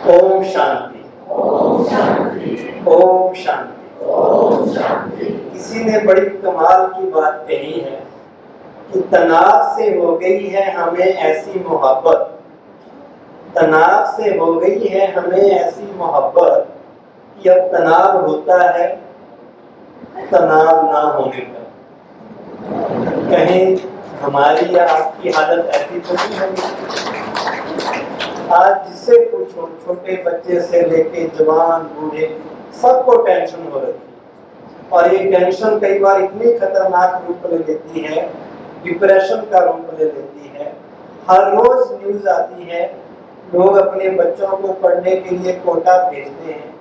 ओम शांति। ओम शांति। ओम शांति। ओम शांति। किसी ने बड़ी कमाल की बात कही है कि तनाव से हो गई है हमें ऐसी मोहब्बत, तनाव से हो गई है हमें ऐसी मोहब्बत कि अब तनाव होता है तनाव ना होने पर। कहीं हमारी या आपकी हालत ऐसी तो नहीं है? आज जिससे पूछो, छोटे बच्चे से लेके जवान बूढ़े सबको टेंशन हो रही है, और ये टेंशन कई बार इतनी खतरनाक रूप ले लेती है, डिप्रेशन का रूप ले लेती है। हर रोज न्यूज आती है, लोग अपने बच्चों को पढ़ने के लिए कोटा भेजते हैं,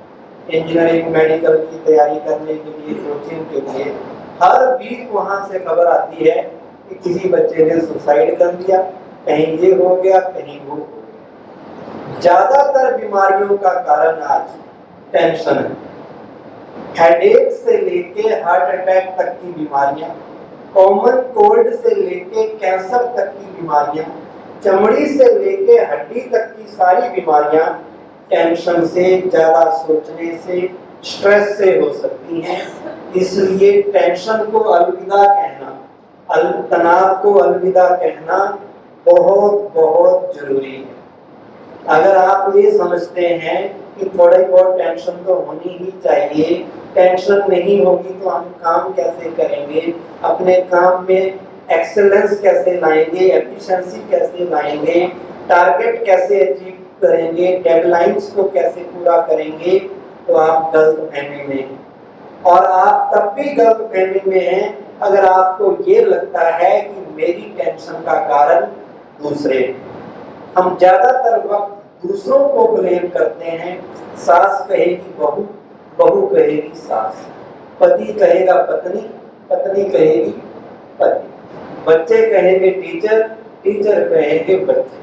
इंजीनियरिंग मेडिकल की तैयारी करने के लिए, कोचिंग के लिए। हर वीक वहां से खबर आती है कि किसी बच्चे ने सुसाइड कर लिया, कहीं ये हो गया, कहीं वो हो गया। ज्यादातर बीमारियों का कारण आज टेंशन है। हेडेक से लेके हार्ट अटैक तक की बीमारियां, कॉमन कोल्ड से लेके कैंसर तक की बीमारियां, चमड़ी से लेके हड्डी तक की सारी बीमारियां टेंशन से, ज्यादा सोचने से, स्ट्रेस से हो सकती हैं। इसलिए टेंशन को अलविदा कहना, तनाव को अलविदा कहना बहुत बहुत जरूरी है। अगर आप ये समझते हैं कि थोड़ी बहुत टेंशन तो होनी ही चाहिए, टेंशन नहीं होगी तो हम काम कैसे करेंगे, अपने काम में एक्सेलेंस कैसे लाएंगे, एफिशिएंसी कैसे लाएंगे, टारगेट कैसे अचीव करेंगे, डेडलाइंस को कैसे पूरा करेंगे, तो आप गलतफहमी में हैं। और आप तब भी गलतफहमी में हैं अगर आपको ये लगता है कि मेरी टेंशन का कारण दूसरे। हम ज्यादातर वक्त दूसरों को ब्लेम करते हैं। सास कहेगी बहू, बहू कहेगी सास, पति कहेगा पत्नी, पत्नी कहेगी पति, बच्चे कहेंगे टीचर, टीचर कहेंगे बच्चे,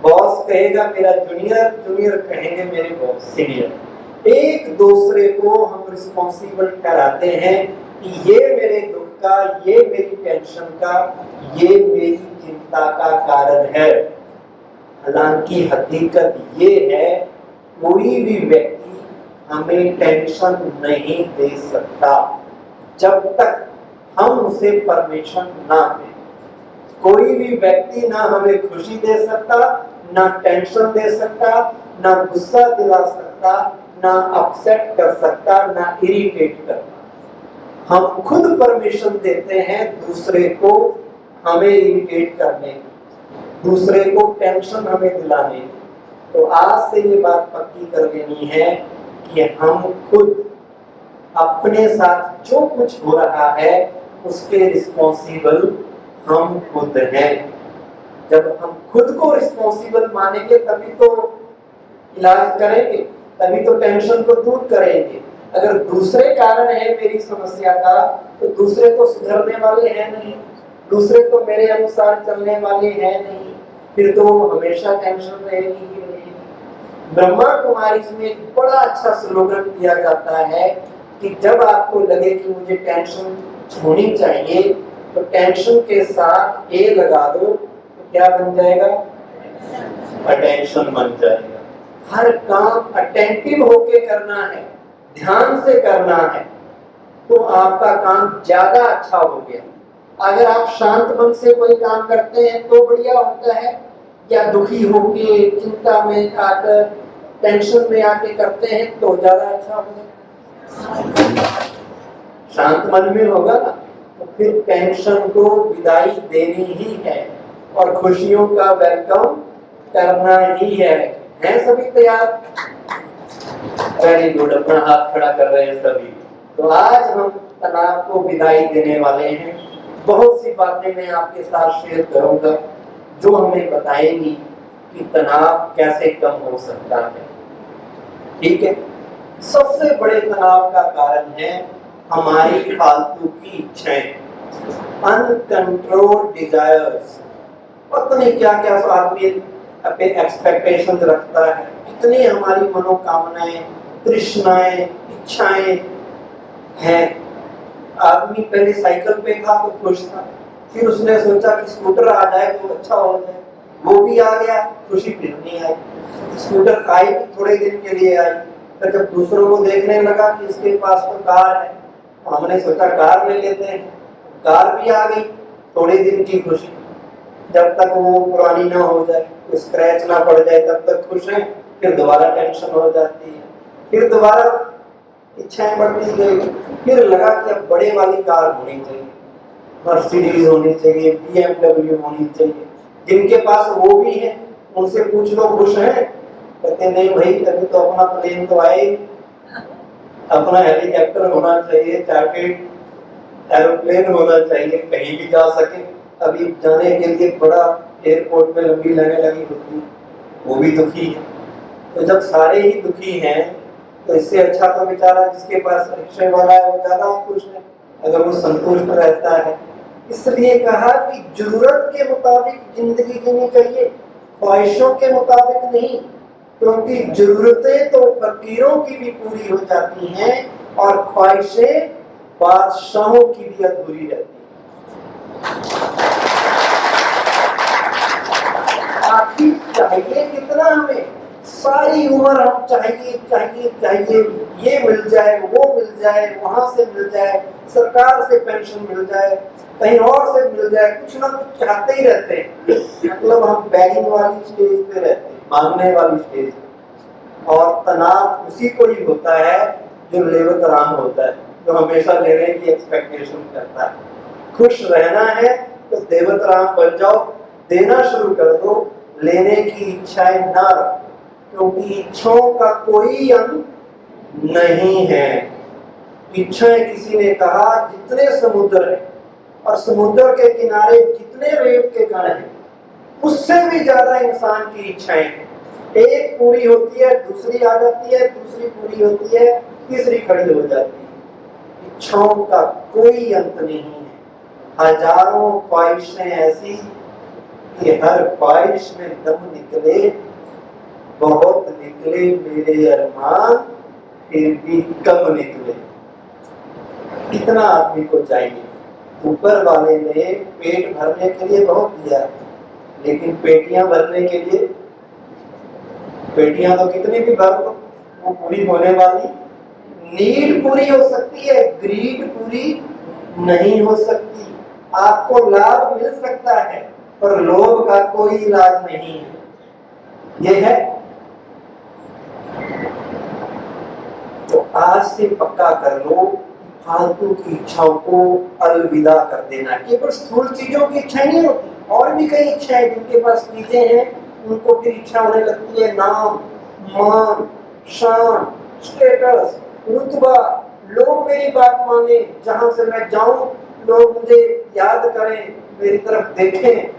बॉस कहेगा मेरा जूनियर, जूनियर कहेंगे मेरे बॉस सीनियर। एक दूसरे को हम रिस्पॉन्सिबल ठहराते हैं कि ये मेरे दुख का, ये मेरी टेंशन का, ये मेरी चिंता का कारण है। हालांकि हकीकत ये है, कोई भी व्यक्ति हमें टेंशन नहीं दे सकता जब तक हम उसे परमिशन ना दें। कोई भी व्यक्ति ना हमें खुशी दे सकता, ना टेंशन दे सकता, ना गुस्सा दिला सकता, ना अपसेट कर सकता, ना इरिटेट करता। हम खुद परमिशन देते हैं दूसरे को हमें इरिटेट करने की, दूसरे को टेंशन हमें दिलाने की। तो आज से ये बात पक्की कर लेनी है कि हम खुद अपने साथ जो कुछ हो रहा है उसके रिस्पॉन्सिबल हम खुद हैं। जब हम खुद को रिस्पॉन्सिबल मानेंगे तभी तो इलाज करेंगे, तभी तो टेंशन को दूर करेंगे। अगर दूसरे कारण है मेरी समस्या का, तो दूसरे तो सुधरने वाले हैं नहीं, दूसरे तो मेरे अनुसार चलने वाले हैं नहीं, फिर तो हमेशा टेंशन रहेगी ही रहेगी। ब्रह्मा कुमारी में एक बड़ा अच्छा स्लोगन दिया जाता है कि जब आपको लगे कि मुझे टेंशन होनी चाहिए, तो टेंशन के साथ ए लगा दो, तो क्या बन जाएगा? अटेंशन बन जाएगा। हर काम अटेंटिव होके करना है, ध्यान से करना है, तो आपका काम ज्यादा अच्छा हो गया। अगर आप शांत मन से कोई काम करते हैं तो बढ़िया होता है, या दुखी होके, चिंता में आकर, टेंशन में आके करते हैं तो ज्यादा अच्छा होगा। शांत मन में होगा ना, तो फिर टेंशन को विदाई देनी ही है और खुशियों का वेलकम करना ही है। हैं सभी तैयार? वेरी गुड, अपना हाथ खड़ा कर रहे हैं सभी। तो आज हम तनाव को विदाई देने वाले हैं। बहुत सी बातें मैं आपके साथ शेयर करूंगा जो हमें बताएंगी कि तनाव कैसे कम हो सकता है। ठीक है? सबसे बड़े तनाव का कारण है हमारी फालतू की इच्छाएं, अनकंट्रोल्ड डिजायर्स। पता नहीं क्या क्या आदमी अपने एक्सपेक्टेशंस रखता है, कितनी हमारी मनोकामनाएं, तृष्णाएं, इच्छाएं हैं। आदमी पहले साइकिल पे था तो खुश था, फिर उसने सोचा कि स्कूटर आ जाए तो अच्छा हो जाए, वो भी आ गया, खुशी फिर नहीं आई। स्कूटर आई थोड़े दिन के लिए आई, तो जब दूसरों को देखने लगा कि इसके पास तो कार है, हमने सोचा कार ले लेते हैं, कार भी आ गई। थोड़े दिन की खुशी, जब तक वो पुरानी ना हो जाए, स्क्रैच ना पड़ जाए, तब तक खुश हैं। फिर दोबारा टेंशन हो जाती है, फिर दोबारा इच्छाएं बढ़ती गई। फिर लगा कि अब बड़े वाली कार होनी चाहिए, मर्सिडीज होनी चाहिए, BMW होनी चाहिए। जिनके पास वो भी है उनसे पूछ लो खुश हैं, कहते नहीं भाई अभी तो अपना प्लेन तो आए, अपना हेलीकॉप्टर होना चाहिए, चार्टर्ड एरोप्लेन होना चाहिए, कहीं भी जा सके। अभी जाने के लिए बड़ा एयरपोर्ट में लंबी लाइनें लगी होती, वो भी दुखी है। तो जब सारे ही दुखी हैं तो इससे अच्छा तो बेचारा जिसके पास रिक्शे वाला है वो ज्यादा खुश है, अगर वो संतुष्ट रहता है। इसलिए कहा कि जरूरत के मुताबिक जिंदगी जीनी चाहिए, ख्वाहिशों के मुताबिक नहीं, क्योंकि जरूरतें तो फकीरों की भी पूरी हो जाती हैं और ख्वाहिशें बादशाहों की भी अधूरी रहती हैं। आखिर चाहिए कितना हमें? सारी उम्र हम चाहिए चाहिए चाहिए, ये मिल जाए, वो मिल जाए, वहां से मिल जाए, सरकार से पेंशन मिल जाए, कहीं और से मिल जाए, कुछ ना कुछ चाहते ही रहते हैं। मतलब हम बैगिंग वाली स्टेज पे रहते हैं, मांगने वाली स्टेज पे। और तनाव उसी को ही होता है जो लेवत राम होता है, जो हमेशा लेने की एक्सपेक्टेशन करता है। खुश रहना है तो देवत राम बन जाओ, देना शुरू कर दो, लेने की इच्छाएं ना रखो, क्योंकि इच्छाओं का कोई अंत नहीं है। इच्छाएं, किसी ने कहा जितने समुद्र हैं और समुद्र के किनारे जितने रेत के कण हैं, उससे भी ज्यादा इंसान की इच्छाएं हैं। एक पूरी होती है, दूसरी आ जाती है, दूसरी पूरी होती है, तीसरी खड़ी हो जाती है। इच्छाओं का कोई अंत नहीं है। हजारों ख्वाहिशें ऐसी कि हर ख्वाहिश में दम निकले, बहुत निकले मेरे अरमान, फिर भी कम निकले। कितना आदमी को चाहिए? ऊपर वाले ने पेट भरने के लिए बहुत दिया, लेकिन पेटियां भरने के लिए, पेटियां तो कितनी भी भर लो वो पूरी होने वाली, नीड पूरी हो सकती है, ग्रीड पूरी नहीं हो सकती। आपको लाभ मिल सकता है पर लोभ का कोई इलाज नहीं है। ये है तो आज से पक्का कर लो, फालतू की इच्छाओं को अलविदा कर देना। केवल स्थूल चीजों की इच्छा नहीं होती, और भी कई इच्छाएं, जिनके पास चीजें हैं उनको फिर इच्छा होने लगती है नाम, मान, शान, स्टेटस, रुतबा, लोग मेरी बात माने, जहां से मैं जाऊं लोग मुझे याद करें, मेरी तरफ देखें।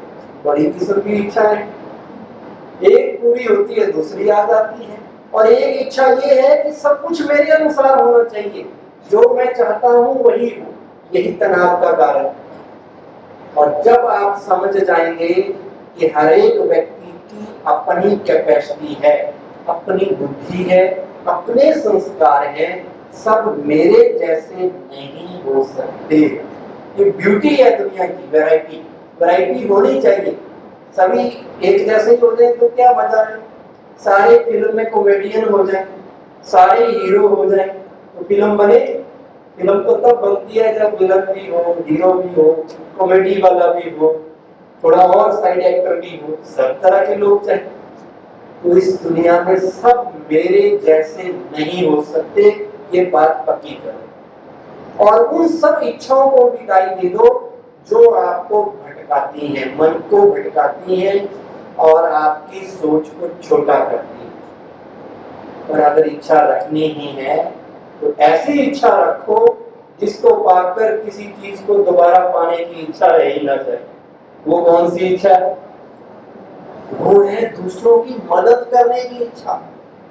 बड़ी किस्म की इच्छाएं, एक पूरी होती है दूसरी आ जाती है। और एक इच्छा ये है कि सब कुछ मेरे अनुसार होना चाहिए, जो मैं चाहता हूं वही हो। यही तनाव का कारण। और जब आप समझ जाएंगे कि हर एक व्यक्ति की अपनी कैपेसिटी है, अपनी बुद्धि है, अपने संस्कार हैं, सब मेरे जैसे नहीं हो सकते। ये ब्यूटी है दुनिया की, वैरायटी। वैरायटी होनी चाहिए, सभी एक जैसे ही हो जाए तो क्या मजा है। सारे फिल्म में कॉमेडियन हो जाए, सारे हीरो हो जाए तो फिल्म बने। फिल्म तो तब बनती है जब विलन भी हो, हीरो भी हो, कॉमेडी वाला भी हो, थोड़ा और साइड एक्टर भी हो, सब तरह के लोग चाहिए। तो इस दुनिया में सब मेरे जैसे नहीं हो सकते, ये बात पक्की करो। और उन सब इच्छाओं को विदाई दे दो जो आपको भटकाती हैं, मन को भटकाती हैं और आपकी सोच को छोटा करती है। और अगर इच्छा रखनी ही है तो ऐसी इच्छा रखो जिसको पाकर किसी चीज को दोबारा पाने की इच्छा रह ही ना जाए। वो कौन सी इच्छा है? वो है दूसरों की मदद करने की इच्छा,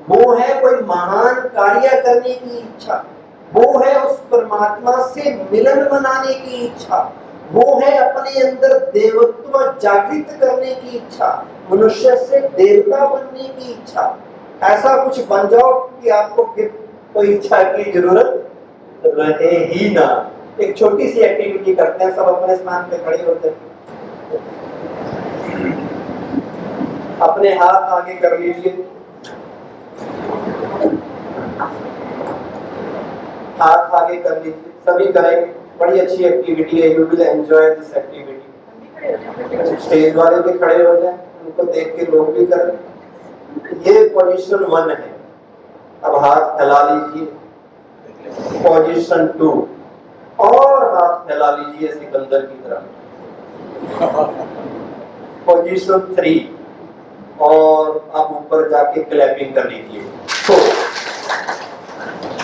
वो है कोई महान कार्य करने की इच्छा, वो है उस परमात्मा से मिलन मनाने की इच्छा, वो है अपने अंदर देवत्व जागृत करने की इच्छा, मनुष्य से देवता बनने की इच्छा। ऐसा कुछ बन जाओ कि आपको फिर कोई इच्छा की जरूरत रहे ही ना। एक छोटी सी एक्टिविटी करते हैं, सब अपने स्थान पे खड़े होते हैं। अपने हाथ आगे कर लीजिए, हाथ आगे कर लीजिए, सभी करेंगे। बड़ी अच्छी एक्टिविटी है, you will enjoy this activity. Stage वाले भी खड़े हो जाए, उनको देख के लोग भी करें। ये पोजीशन 1 है। अब हाथ फैला लीजिए, पोजीशन 2, और हाथ फैला लीजिए सिकंदर की तरह, पोजीशन 3, और आप ऊपर जाके क्लैपिंग कर लीजिए। तो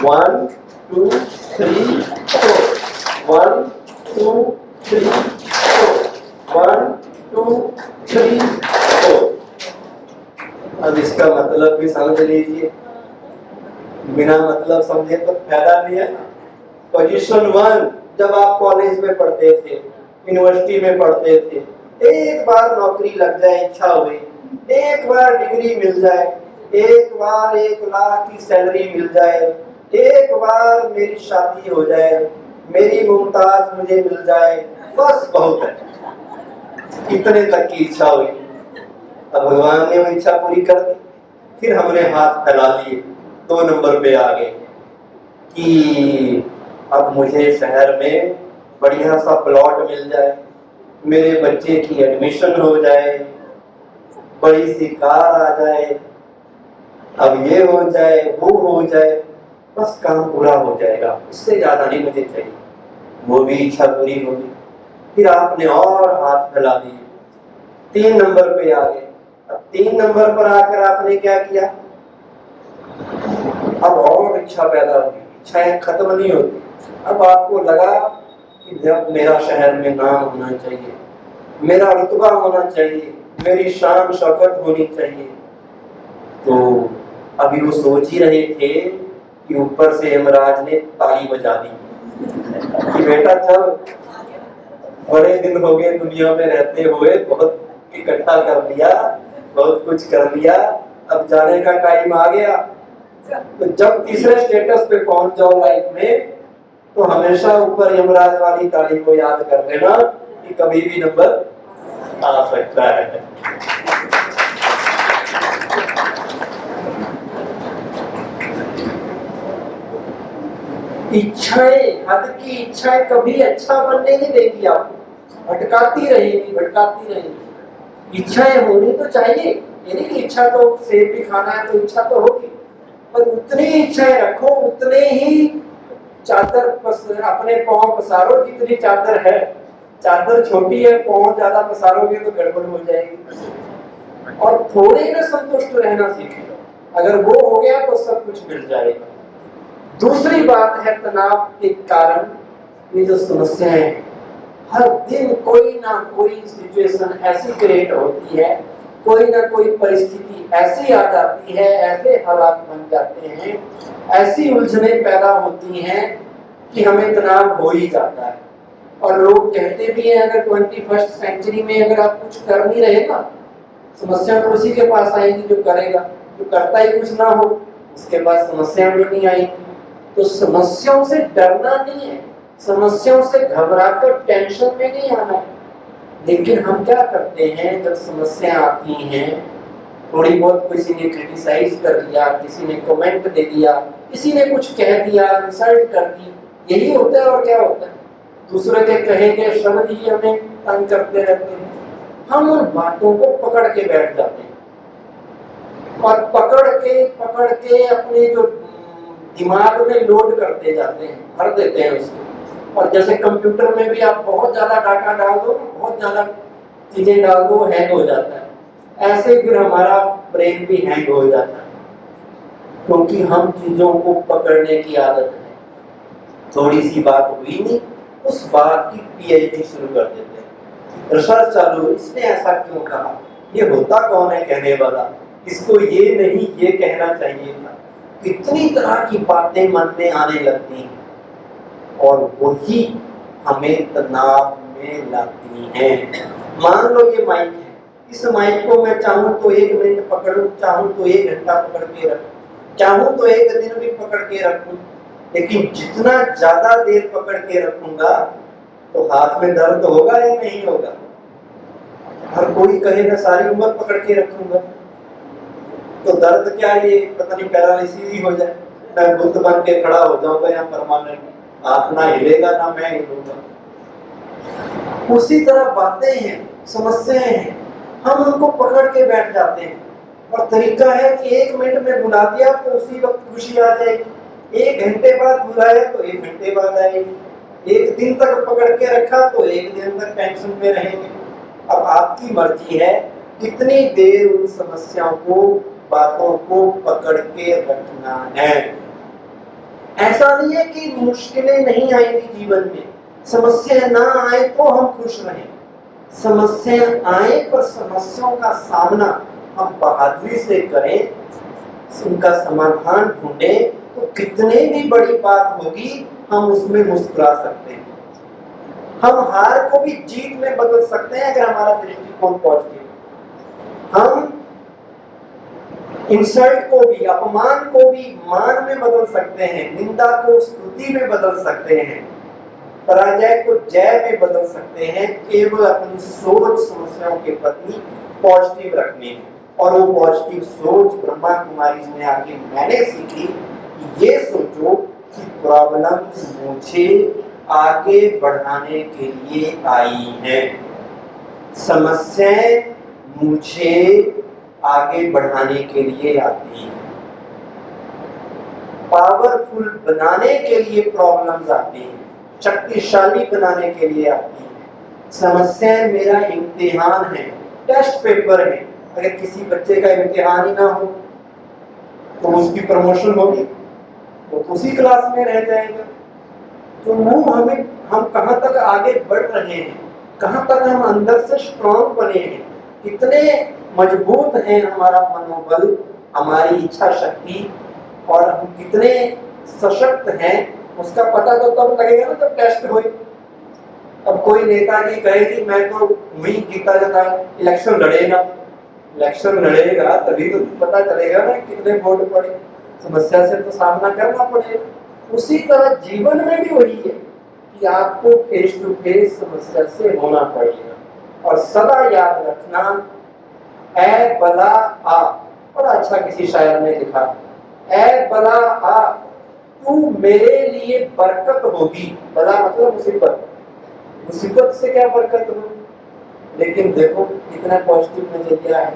1 2 3 4, 1 2 3 4, 1 2 3 4। अब इसका मतलब भी समझ लीजिए, बिना मतलब समझे तो फायदा नहीं है। पोजीशन 1 जब आप कॉलेज में पढ़ते थे, यूनिवर्सिटी में पढ़ते थे, एक बार नौकरी लग जाए, इच्छा हुई, एक बार डिग्री मिल जाए, एक बार 1 लाख की सैलरी मिल जाए, एक बार मेरी शादी हो जाए, मेरी मुमताज मुझे मिल जाए, बस बहुत है। इतने तक की इच्छा हुई। अब भगवान ने वो इच्छा पूरी कर दी। फिर हमने हाथ फैला लिए, 2 नंबर पे आ गए कि अब मुझे शहर में बढ़िया सा प्लॉट मिल जाए, मेरे बच्चे की एडमिशन हो जाए, बड़ी सी कार आ जाए, अब ये हो जाए, वो हो जाए, बस काम पूरा हो जाएगा, इससे ज्यादा नहीं मुझे चाहिए। वो भी इच्छा पूरी होगी। फिर आपने और हाथ फैला दिए, 3 नंबर पे आ गए। अब 3 नंबर पर आकर आपने क्या किया, अब और इच्छा पैदा हुई, इच्छाएं खत्म नहीं होती। अब आपको लगा कि जब मेरा शहर में नाम होना चाहिए, मेरा रुतबा होना चाहिए, मेरी शान शौकत होनी चाहिए। तो अभी वो सोच ही रहे थे कि ऊपर से यमराज ने ताली बजा दी कि बेटा चल, बड़े दिन हो गए दुनिया में रहते हुए, बहुत इकट्ठा कर लिया, बहुत कुछ कर लिया, अब जाने का टाइम आ गया। तो जब तीसरे स्टेटस पे पहुंच जाओ लाइफ में, तो हमेशा ऊपर यमराज वाली ताली को याद कर लेना कि कभी भी नंबर आ सकता है। इच्छाएं, हद की इच्छाएं कभी अच्छा बनने नहीं देगी आपको, भटकाती रहेगी, भटकाती रहेगी। इच्छाएं होनी तो चाहिए, ये नहीं कि इच्छा तो सेब भी खाना है तो इच्छा तो होगी, पर उतनी इच्छाएं रखो, उतने ही चादर अपने पांव पसारो जितनी चादर है। चादर छोटी है, पांव ज्यादा पसारोगे तो गड़बड़ हो जाएगी। और थोड़े में संतुष्ट रहना सीखो, अगर वो हो गया तो सब कुछ मिल जाएगा। दूसरी बात है तनाव के कारण ये जो समस्याएं, हर दिन कोई ना कोई सिचुएशन ऐसी क्रिएट होती है, कोई ना कोई परिस्थिति ऐसी आ जाती है, ऐसे हालात बन जाते हैं, ऐसी उलझनें पैदा होती हैं कि हमें तनाव हो ही जाता है। और लोग कहते भी हैं अगर 21st सेंचुरी में अगर आप कुछ कर नहीं रहे ना, समस्या तो उसी के पास आएगी जो करेगा। जो करता ही कुछ ना हो, उसके पास समस्या भी नहीं आएगी। तो समस्याओं से डरना नहीं है, समस्याओं से घबराकर टेंशन में नहीं आना है। लेकिन हम क्या करते हैं, जब समस्या आती हैं, थोड़ी बहुत किसी ने क्रिटिसाइज कर दिया, किसी ने कमेंट दे दिया, किसी ने कुछ कह दिया, इंसल्ट कर दी, यही होता है। और क्या होता है, दूसरे के कहे गए शब्द ही हमें तंग करते रहते हैं। हम उन बातों को पकड़ के बैठ जाते हैं और पकड़ के अपने जो दिमाग में लोड करते जाते हैं, भर देते हैं उसको। और जैसे कंप्यूटर में भी आप बहुत ज्यादा डाटा डाल दो, बहुत ज्यादा चीजें डाल दो, हैंग हो जाता है। ऐसे फिर हमारा ब्रेन भी हैंग हो जाता है, क्योंकि हम चीजों को पकड़ने की आदत है। थोड़ी सी बात हुई नहीं, उस बात की पीएचडी शुरू कर देते हैं, रिसर्च चालू, इसने ऐसा क्यों कहा, ये होता कौन है कहने वाला, इसको ये नहीं ये कहना चाहिए था। इतनी तरह की बातें मन में आने लगती हैं और वही हमें तनाव में लाती हैं। मान लो ये माइक है, इस माइक को मैं चाहूं तो 1 मिनट पकड़ूं, चाहूं तो 1 घंटा पकड़ के रखूं, चाहूं तो 1 दिन भी पकड़ के रखूं, लेकिन जितना ज्यादा देर पकड़ के रखूंगा तो हाथ में दर्द होगा या नहीं होगा? हर कोई कहे मैं सारी उम्र पकड़ के रखूंगा, तो दर्द क्या, ये पता नहीं पैरालिसिस ही हो जाए, मैं बुद्ध बन के खड़ा हो जाऊंगा यहाँ परमानेंट, हाथ ना हिलेगा ना मैं हिलूंगा। उसी तरह बातें हैं, समस्याएं हैं, हम उनको पकड़ के बैठ जाते हैं। और तरीका है कि 1 मिनट में बुला दिया तो उसी वक्त खुशी आ जाएगी, 1 घंटे बाद बुलाया तो 1 घंटे बाद आएगी, 1 दिन तक पकड़ के रखा तो 1 दिन तक टेंशन में रहेंगे। अब आपकी मर्जी है कितनी देर उन समस्याओं को, बातों को पकड़ के रखना है। ऐसा नहीं है कि मुश्किलें नहीं आएंगी जीवन में, समस्या ना आए तो हम खुश रहें, समस्या आए पर समस्याओं का सामना हम बहादुरी से करें, उनका समाधान ढूंढें, तो कितने भी बड़ी बात होगी हम उसमें मुस्कुरा सकते हैं। हम हार को भी जीत में बदल सकते हैं अगर हमारा दृष्टिकोण पॉजिटिव। हम इंसल्ट को भी, अपमान को भी मान में बदल सकते हैं, निंदा को स्तुति में बदल सकते हैं, पराजय को जय में बदल सकते हैं, केवल अपनी सोच समस्याओं के प्रति पॉजिटिव रखने में। और वो पॉजिटिव सोच ब्रह्मा कुमारी में आके मैंने सीखी कि ये सोचो कि प्रॉब्लम मुझे आगे बढ़ाने के लिए आई है, समस्याएं मुझे आगे बढ़ाने के लिए आती है, पावरफुल बनाने के लिए प्रॉब्लम्स आती हैं, शक्तिशाली बनाने के लिए आती है। समस्याएं मेरा इम्तिहान है, टेस्ट पेपर है। अगर किसी बच्चे का इम्तिहान ही ना हो तो उसकी प्रमोशन होगी, वो तो उसी क्लास में रह जाएगा। तो हम कहाँ तक आगे बढ़ रहे हैं, कहाँ तक हम अंदर से स्ट्रॉन्ग बने हैं, कितने मजबूत है हमारा मनोबल, हमारी इच्छा शक्ति, और हम कितने सशक्त हैं, उसका पता तो तब लगेगा ना जब टेस्ट होए। अब कोई नेता जी कहे कि मैं तो वही जीता जाता, इलेक्शन लड़ेगा तभी तो पता चलेगा ना कितने वोट पड़े, समस्या से तो सामना करना पड़ेगा। उसी तरह जीवन में भी वही है कि आपको फेस टू फेस समस्या से होना पड़ेगा। और सदा याद रखना, ऐ बला आ, बड़ा अच्छा किसी शायर ने लिखा, ऐ बला आ तू मेरे लिए बरकत होगी। बला मतलब मुसीबत, मुसीबत से क्या बरकत हो, लेकिन देखो कितना पॉजिटिव नजरिया है।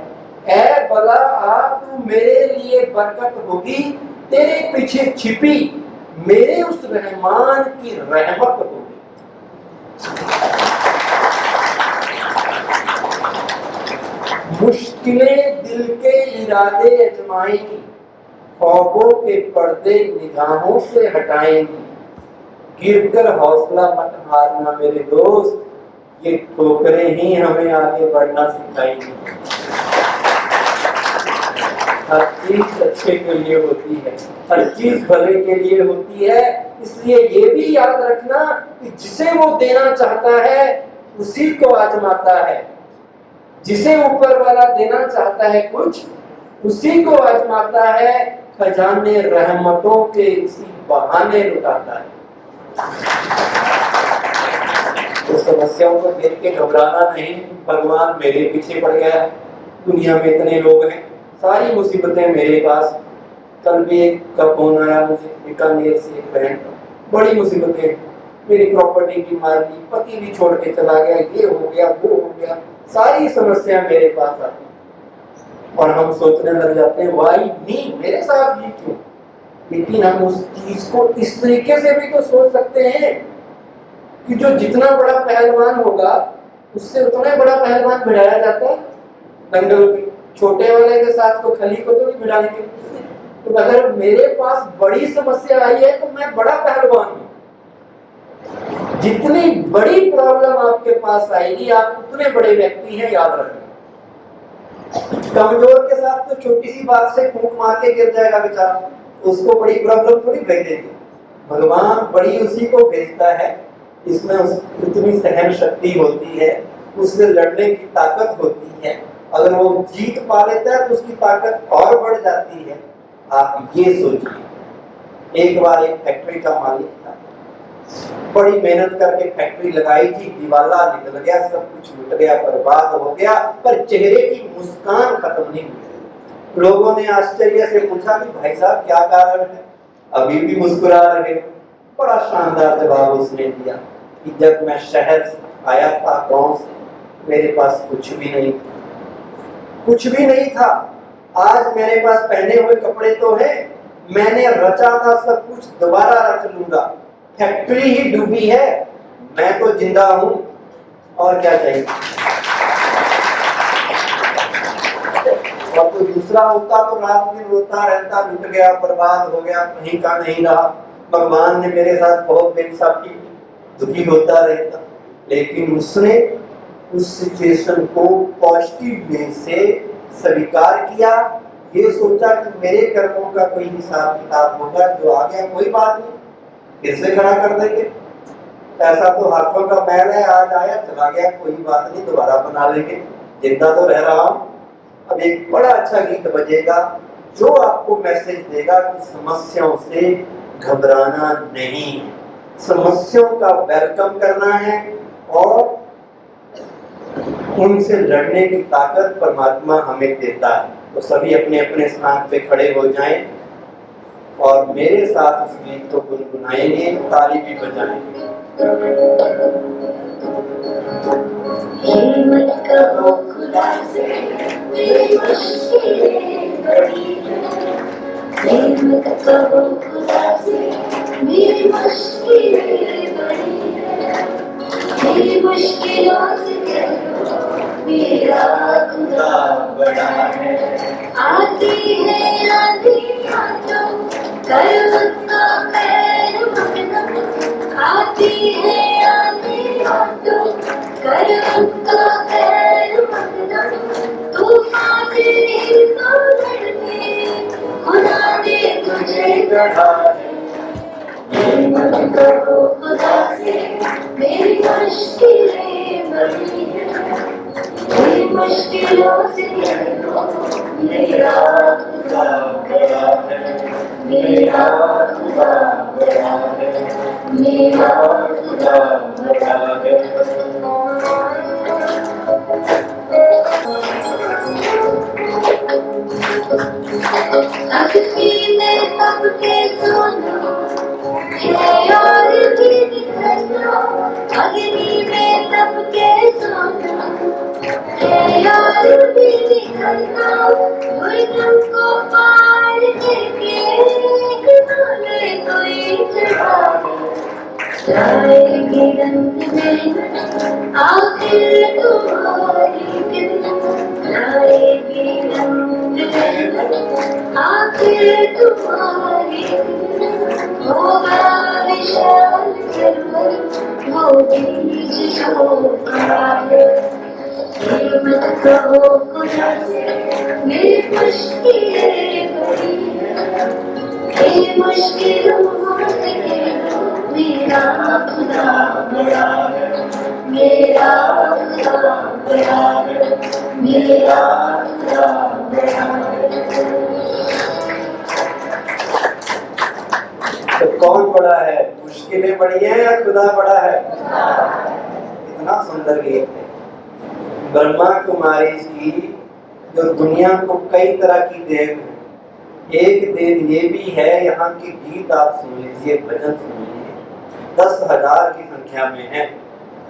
ऐ बला आ तू मेरे लिए बरकत होगी, तेरे पीछे छिपी मेरे उस रहमान की रहमत होगी। मुश्किलें दिल के इरादे अजमाएंगी, ख्वाबों के पर्दे निगाहों से हटाएंगी, गिरकर हौसला मत हारना मेरे दोस्त, ये ठोकरें ही हमें आगे बढ़ना सिखाएंगी। हर चीज अच्छे के लिए होती है, हर चीज भले के लिए होती है। इसलिए ये भी याद रखना कि जिसे वो देना चाहता है उसी को आजमाता है, जिसे ऊपर वाला देना चाहता है कुछ उसी को आजमाता है, खजाने रहमतों के इसी बहाने लुटाता है। तो समस्याओं को देख के घबराना नहीं, भगवान मेरे पीछे पड़ गया है, दुनिया में इतने लोग हैं, सारी मुसीबतें मेरे पास। कल भी एक का फोन आया मुझे बीकानेर से, एक बहन, बड़ी मुसीबतें, मेरी प्रॉपर्टी की मार दी, पति भी छोड़ के चला गया, ये हो गया वो हो गया, सारी समस्या मेरे पास आती। और हम सोचने लग जाते हैं वाई मी, मेरे साथ ये क्यों। लेकिन हम उस चीज को इस तरीके से भी तो सोच सकते हैं कि जो जितना बड़ा पहलवान होगा उससे उतना बड़ा पहलवान भिड़ाया जाता है दंगल में, छोटे वाले के साथ तो खली को तो नहीं भिड़ाएंगे। तो अगर मेरे पास बड़ी समस्या आई है तो मैं बड़ा पहलवान हूं। जितनी बड़ी प्रॉब्लम आपके पास आएगी आप उतने बड़े व्यक्ति हैं, याद रखना। कमजोर के साथ तो छोटी सी बात से फूंक मार के गिर जाएगा बेचारा, उसको बड़ी प्रॉब्लम थोड़ी भेजेगी, भगवान बड़ी उसी को भेजता है, इसमें उतनी सहन शक्ति होती है, उससे लड़ने की ताकत होती है। अगर वो जीत पा लेता है तो उसकी ताकत और बढ़ जाती है। आप ये सोचिए, एक बार एक फैक्ट्री का मालिक था, बड़ी मेहनत करके फैक्ट्री लगाई थी, दिवाला निकल गया, सब कुछ लुट गया, बर्बाद हो गया, पर चेहरे की मुस्कान खत्म नहीं हुई। लोगों ने आश्चर्य से पूछा कि भाई साहब क्या कारण है, अभी भी मुस्कुरा रहे हो? बड़ा शानदार जवाब उसने दिया कि जब मैं शहर से आया था, गांव से, मेरे पास कुछ भी नहीं, कुछ भी नहीं था। आज मेरे पास पहने हुए कपड़े तो हैं, मैंने रचा था सब कुछ दोबारा रच लूंगा। फैक्ट्री ही डूबी है, मैं तो जिंदा हूं, और क्या चाहिए। और कोई दूसरा होता तो रात दिन रोता रहता, लुट गया, बर्बाद हो गया, कहीं का नहीं रहा, भगवान ने मेरे साथ बहुत बेइंसाफी की, दुखी होता रहता। लेकिन उसने उस सिचुएशन को पॉजिटिव वे से स्वीकार किया, ये सोचा कि मेरे कर्मों का कोई हिसाब किताब होगा, जो आ गया कोई बात नहीं, फिर से खड़ा कर देंगे। ऐसा तो हाथों का मैल है, आज आया चला गया, कोई बात नहीं, दोबारा बना लेंगे, जिंदा तो रह रहा हूं। अब एक बड़ा अच्छा गीत बजेगा जो आपको मैसेज देगा कि समस्याओं से घबराना नहीं, समस्याओं का वेलकम करना है और उनसे लड़ने की ताकत परमात्मा हमें देता है। तो सभी अपने अपने स्थान पे खड़े हो जाएं और मेरे साथ इस गीत को गुनगुनाएंगे, ताली भी बजाएंगे। ये मत कहो खुदा से मेरी मुश्किलें बड़ी हैं, ये मत कहो खुदा से मेरी मुश्किलें बड़ी हैं, मेरी मुश्किलों से कहो मेरा खुदा बड़ा है। आती है आंधी तो कर उसका खैर मकदम, आती है आंधी तो कर उसका खैर मकदम, तूफान से तो लड़ने खुदा ने तुझे गढ़ा है। ये मत कहो खुदा से मेरी मुश्किलें बड़ी हैं, मेरी मुश्किलों से कहो मेरा खुदा बड़ा है, मेरा खुदा बड़ा है, मेरा खुदा बड़ा है। अग्नि में सबके सोना है और भी दिखना, अग्नि में सबके सोना है और भी दिखना, तुमको पार करके किनारे कोई चढ़ा जाएगी रंग में आखिर तुम्हारी किरण, जाएगी रंग में आखिर तुम्हारी किरण, होगा विशाल सरवर वो बीज जो खड़ा है। ये मत कहो खुदा से मेरी मुश्किलें बड़ी हैं, ये मुश्किलों से मेरा खुदा बड़ा है, मेरा खुदा बड़ा है, मेरा खुदा बड़ा है। तो कौन बड़ा है, मुश्किलें बड़ी हैं या खुदा बड़ा है? इतना सुंदर गीत है। ब्रह्मा कुमारी की जो दुनिया को कई तरह की देन है, एक देन ये भी है, यहाँ के गीत आप सुन लीजिए, भजन सुन लीजिए, 10,000 की संख्या में है,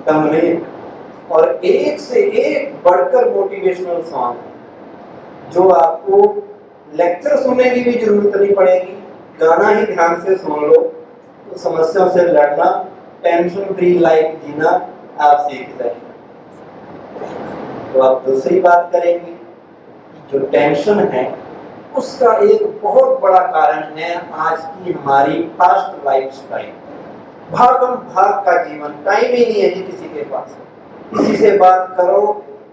कम नहीं, और एक से एक बढ़कर मोटिवेशनल सॉन्ग है जो आपको लेक्चर सुनने की भी जरूरत नहीं पड़ेगी, गाना ही ध्यान से सुन लो तो समस्याओं से लड़ना, टेंशन फ्री लाइफ जीना आप सीख जाएंगे। तो आप दूसरी बात करेंगे, जो टेंशन है उसका एक बहुत बड़ा कारण है आज की हमारी फास्ट लाइफस्टाइल, भागम भाग का जीवन, टाइम ही नहीं है जी किसी के पास। किसी से बात करो,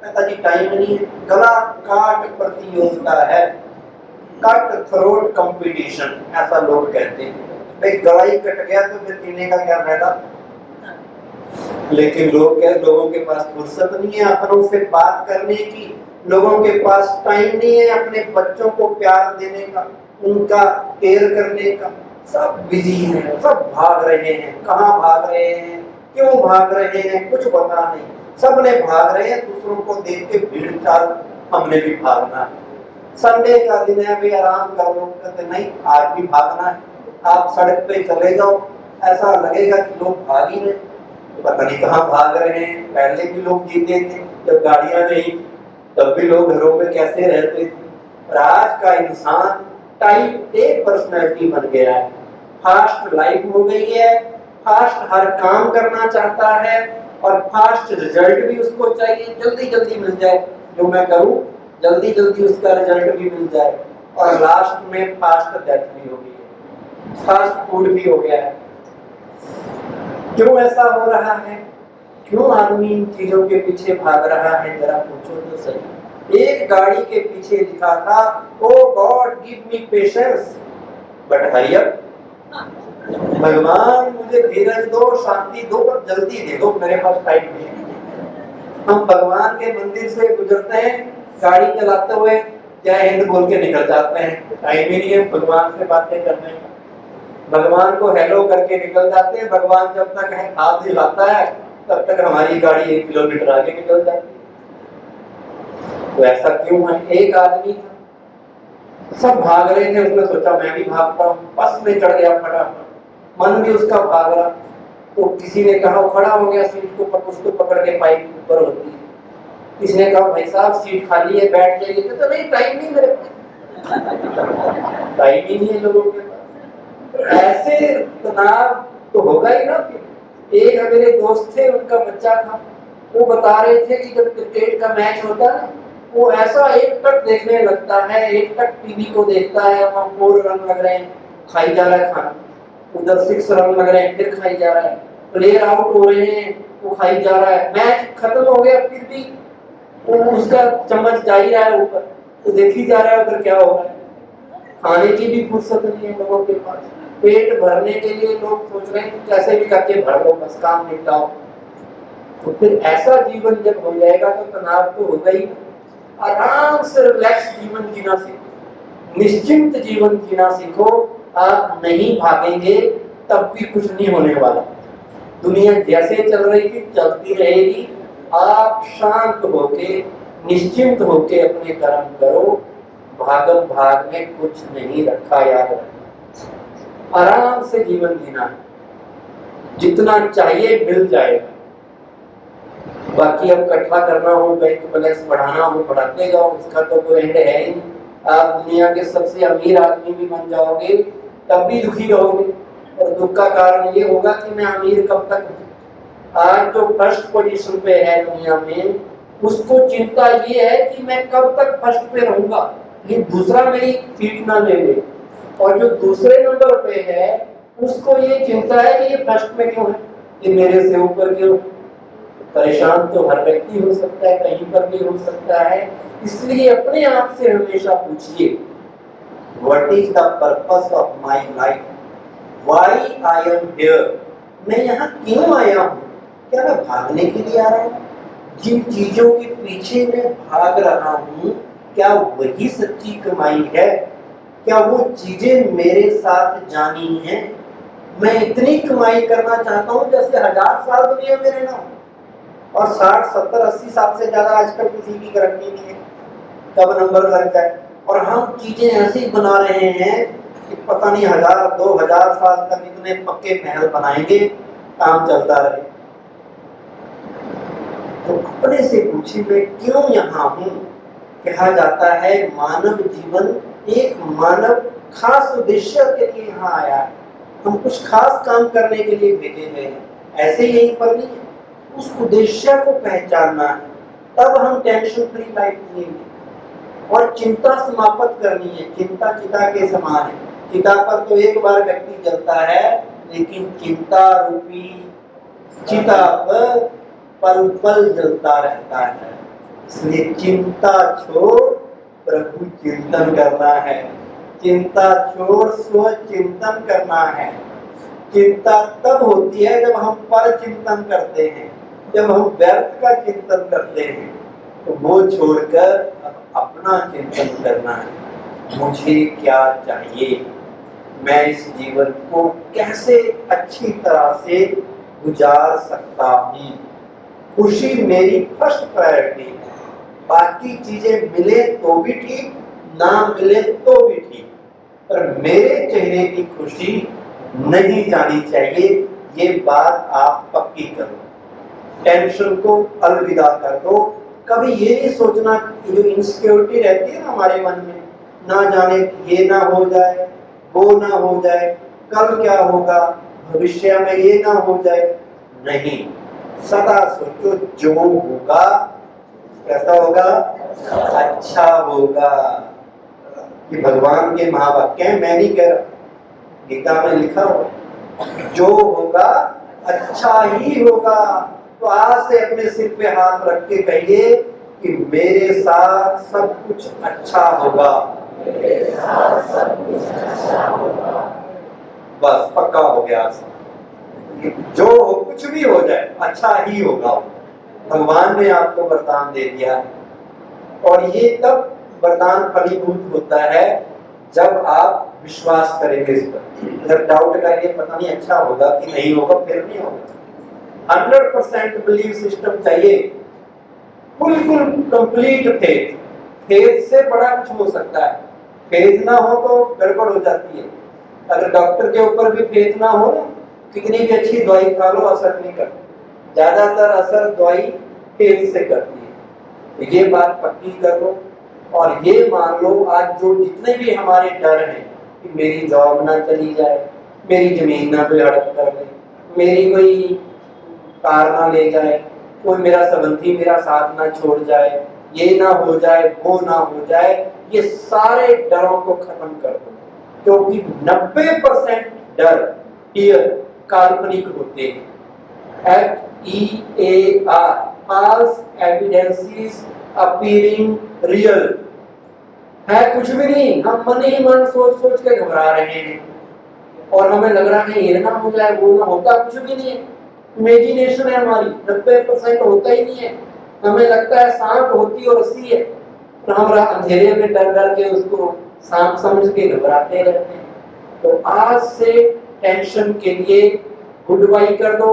कहता जी टाइम नहीं है, गला काट प्रतियोगिता है, कट थ्रोट कंपटीशन, ऐसा लोग कहते हैं। भाई गला ही कट गया तो फिर जीने का क्या फायदा। लेकिन लोगों के पास फुर्सत नहीं है अपनों से बात करने की, लोगों के पास टाइम नहीं है अपने बच्चों को प्यार देने का, उनका केयर करने का, सब बिजी हैं, सब भाग रहे हैं। कहाँ भाग रहे हैं, क्यों भाग रहे हैं, कुछ पता नहीं। सबने भाग रहे हैं, दूसरों को देख के भीड़ चाल, हमने भी भागना है। संडे का दिन है, भी आराम कर लो, कहते नहीं आज भी भागना है। आप सड़क पे चले जाओ, ऐसा लगेगा कि लोग भाग ही रहे, पता नहीं कहाँ भाग रहे हैं। पहले भी लोग जीते थे जब गाड़ियां नहीं, तब भी लोग घरों में कैसे रहते थे। और आज का इंसान टाइप ए पर्सनैलिटी बन गया है। फास्ट लाइफ हो गई है, फास्ट हर काम करना चाहता है और फास्ट रिजल्ट भी उसको चाहिए, जल्दी जल्दी मिल जाए। जो मैं करूं जल्दी जल्दी उसका रिजल्ट भी मिल जाए। और लास्ट में फास्ट डेथ भी हो गई है, फास्ट फूड भी हो गया है। क्यों ऐसा हो रहा है, क्यों आदमी इन चीजों के पीछे भाग रहा है, जरा पूछो तो सही। एक गाड़ी के पीछे लिखा था, oh God give me patience but hurry up. भगवान मुझे धीरज दो, शांति दो, पर जल्दी दे दो, मेरे पास टाइम नहीं है। हम भगवान के मंदिर से गुजरते हैं, गाड़ी चलाते हुए जय हिंद बोल के निकल जाते हैं, टाइम ही नहीं है भगवान से बातें करने का। भगवान को हेलो करके निकल जाते हैं। भगवान जब तक है हाथ हिलाता है तब तक हमारी गाड़ी 1 किलोमीटर आगे निकल जाती है। तो ऐसा क्यों है? एक आदमी था, सब भाग रहे थे, उसने सोचा मैं भी भागता हूँ, बस में चढ़ गया फटाफट, मन भी उसका भाग रहा। तो किसी ने कहा, वो खड़ा हो गया सीट को, उसको पकड़ के पाइप ऊपर होती है। किसी ने कहा भाई साहब सीट खाली है बैठ जाइए, तो नहीं टाइम नहीं मेरे पास, टाइम ही नहीं है लोगों के पास। ऐसे तनाव तो होगा ही ना। एक मेरे दोस्त थे, उनका बच्चा था, वो बता रहे थे कि जब क्रिकेट का मैच होता है ना, वो ऐसा एक टक देखने लगता है, एक टक टीवी को देखता है, वहाँ 4 रन लग रहे हैं, खाई जा रहा है खाना, उधर 6 रन लग रहे हैं, फिर खाई जा रहा है, प्लेयर आउट हो रहे हैं, वो खाई जा रहा है, मैच खत्म हो गया फिर भी वो उसका चम्मच जा ही रहा है ऊपर, तो देखी जा रहा है उधर क्या हो रहा है। खाने की भी फुर्सत नहीं है लोगों के पास, पेट भरने के लिए लोग सोच रहे हैं कि कैसे भी करके भर लो, बस काम निपटाओ। तो फिर ऐसा जीवन जब हो जाएगा तो तनाव तो होगा ही। आराम से रिलैक्स जीवन जीना सीखो, निश्चिंत जीवन जीना सीखो। आप नहीं भागेंगे तब भी कुछ नहीं होने वाला। दुनिया जैसे चल रही थी चलती रहेगी। आप शांत होके, निश्चिंत होके अपने कर्म करो। भागम भाग में कुछ नहीं रखा, याद रखना। आराम से जीवन जीना है, जितना चाहिए मिल जाएगा। बाकी अब इकट्ठा करना हो, बैंक बैलेंस बढ़ाना हो, बढ़ाते जाओ, उसका तो कोई एंड है ही नहीं। आप दुनिया के सबसे अमीर आदमी भी बन जाओगे तब भी दुखी रहोगे, और दुख का कारण ये होगा कि मैं अमीर कब तक हूँ। आज जो फर्स्ट पोजीशन पे है दुनिया में, उसको चिंता ये है कि मैं कब तक फर्स्ट पे रहूंगा, ये दूसरा मेरी सीट ना ले ले। और जो दूसरे नंबर पे है उसको ये चिंता है कि ये फर्स्ट में क्यों है, ये मेरे से ऊपर क्यों। परेशान तो हर व्यक्ति हो सकता है, कहीं पर भी हो सकता है। इसलिए अपने आप से हमेशा पूछिए, what is the purpose of my life, why I am here. मैं यहाँ क्यों आया हूँ? क्या मैं भागने के लिए आ रहा हूँ? जिन चीजों के पीछे मैं भाग रहा हूँ, क्या वही सच्ची कमाई है? क्या वो चीजें मेरे साथ जानी है? मैं इतनी कमाई करना चाहता हूँ जैसे 1000 साल दुनिया में रहना, और 60, 70, 80 साल से ज्यादा आजकल किसी की गारंटी नहीं है कब नंबर लग जाए। और हम चीजें ऐसी बना रहे हैं कि पता नहीं 1000, 2000 साल तक इतने पक्के महल बनाएंगे, काम चलता रहे। तो अपने से पूछिए, मैं क्यों यहाँ हूँ? कहा जाता है मानव जीवन एक मानव खास उद्देश्य के लिए यहाँ आया है। हम कुछ खास काम करने के लिए भेजे गए हैं, ऐसे यहीं पर नहीं है। उस उद्देश्य को पहचानना है, तब हम टेंशन फ्री लाइफ जिएंगे। और चिंता समाप्त करनी है। चिंता चिता के समान है, चिता पर तो एक बार व्यक्ति जलता है, लेकिन चिंता रूपी चिता पर पल पल जलता रहता है। इसलिए चिंता छोड़ प्रभु चिंतन करना है, चिंता छोड़ स्व चिंतन करना है। चिंता तब होती है जब हम पर चिंतन करते हैं, जब हम व्यर्थ का चिंतन करते हैं। तो वो छोड़कर अपना चिंतन करना है, मुझे क्या चाहिए, मैं इस जीवन को कैसे अच्छी तरह से गुजार सकता हूँ। खुशी मेरी फर्स्ट प्रायोरिटी है, बाकी चीजें मिले तो भी ठीक, ना मिले तो भी ठीक, पर मेरे चेहरे की खुशी नहीं जानी चाहिए। ये बात आप पक्की करो। टेंशन को अलविदा कर दो। कभी ये नहीं सोचना कि जो इनसिक्योरिटी रहती है ना हमारे मन में, ना जाने ये ना हो जाए, वो ना हो जाए, कल क्या होगा, भविष्य में ये ना हो जाए। नहीं, सदा सोचो जो होगा कैसा होगा, अच्छा होगा। कि भगवान के महावाक्य हैं, मैं नहीं कह रहा, गीता में लिखा हुआ जो होगा अच्छा ही होगा। तो आज से अपने सिर पे हाथ रख के कहिए कि मेरे साथ सब कुछ अच्छा होगा। मेरे साथ सब कुछ अच्छा होगा। बस पक्का हो गया। जो हो कुछ भी हो जाए अच्छा ही होगा। भगवान ने आपको वरदान दे दिया है, और ये तब वरदान फलीभूत होता है जब आप विश्वास करेंगे इस पर। अगर डाउट करेंगे पता नहीं अच्छा होगा कि नहीं होगा, फिर नहीं होगा। 100% बिलीव सिस्टम चाहिए, बिल्कुल कंप्लीट फेथ। फेथ से बड़ा कुछ हो सकता है, फेथ ना हो तो गड़बड़ हो जाती है। अगर डॉक्टर के ऊपर भी फेथ ना हो ना, कितनी भी अच्छी दवाई खा लो असर नहीं करती। ज्यादातर असर दवाई फेथ से करती है। ये बात पक्की कर लो और ये मान लो आज जो जितने भी हमारे डर हैं कि मेरी जॉब ना चली जाए, मेरी जमीन ना कोई हड़प कर ले, मेरी कोई कार ना ले जाए, कोई मेरा संबंधी मेरा साथ ना छोड़ जाए, ये ना हो जाए, वो ना हो जाए, ये सारे डरों को खत्म कर दो। क्योंकि 90% डर फियर काल्पनिक होते हैं। FEAR false evidences appearing real है कुछ भी नहीं। हम मन ही मन सोच सोच के घबरा रहे हैं और हमें लग रहा है ये ना हो जाए, वो ना, होता कुछ भी नहीं है। इमेजिनेशन है हमारी, 90% होता ही नहीं है। हमें लगता है सांप होती और रस्सी है, और हम अंधेरे में डर डर के उसको सांप समझ के घबराते रहते हैं। तो आज से टेंशन के लिए गुड बाई कर दो